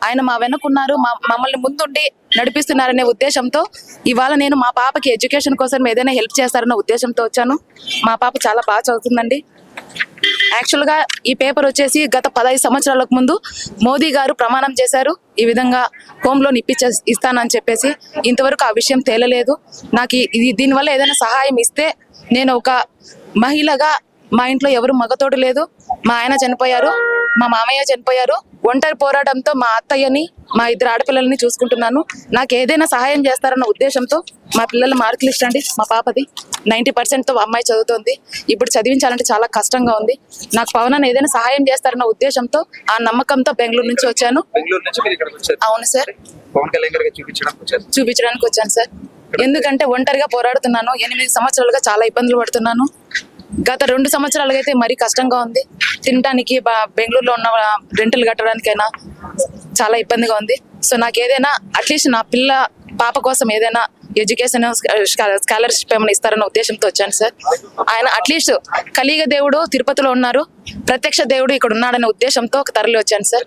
ఆయన మా వెనుకున్నారు, మమ్మల్ని ముందుండి నడిపిస్తున్నారనే ఉద్దేశంతో ఇవాళ నేను మా పాపకి ఎడ్యుకేషన్ కోసం ఏదైనా హెల్ప్ చేస్తారన్న ఉద్దేశంతో వచ్చాను. మా పాప చాలా బాగా చదువుతుందండి. యాక్చువల్గా ఈ పేపర్ వచ్చేసి గత 15 సంవత్సరాలకు ముందు మోదీ గారు ప్రమాణం చేశారు, ఈ విధంగా హోమ్ లోన్ ఇస్తానని చెప్పేసి. ఇంతవరకు ఆ విషయం తేలలేదు. నాకు దీనివల్ల ఏదైనా సహాయం ఇస్తే, నేను ఒక మహిళగా, మా ఇంట్లో ఎవరు మగతోడు లేదు, మా ఆయన చనిపోయారు, మా మామయ్య చనిపోయారు, ఒంటరి పోరాటంతో మా అత్తయ్యని, మా 2 ఆడపిల్లల్ని చూసుకుంటున్నాను. నాకు ఏదైనా సహాయం చేస్తారన్న ఉద్దేశంతో మా పిల్లల మార్కులు ఇష్టండి. మా పాపది 90%తో అమ్మాయి చదువుతోంది. ఇప్పుడు చదివించాలంటే చాలా కష్టంగా ఉంది. నాకు పవన్ ఏదైనా సహాయం చేస్తారన్న ఉద్దేశంతో, ఆ నమ్మకంతో బెంగళూరు నుంచి వచ్చాను. అవును సార్, చూపించడానికి వచ్చాను సార్. ఎందుకంటే ఒంటరిగా పోరాడుతున్నాను. 8 సంవత్సరాలుగా చాలా ఇబ్బందులు పడుతున్నాను. గత 2 సంవత్సరాలుగా అయితే మరీ కష్టంగా ఉంది. తినడానికి, బెంగళూరులో ఉన్న రెంటలు కట్టడానికైనా చాలా ఇబ్బందిగా ఉంది. సో నాకు ఏదైనా అట్లీస్ట్ నా పాప కోసం ఏదైనా ఎడ్యుకేషన్ స్కాలర్షిప్ ఏమైనా ఇస్తారన్న ఉద్దేశంతో వచ్చాను సార్. ఆయన అట్లీస్ట్ కలియుగ దేవుడు తిరుపతిలో ఉన్నారు, ప్రత్యక్ష దేవుడు ఇక్కడ ఉన్నాడనే ఉద్దేశంతో తరలి వచ్చాను సార్.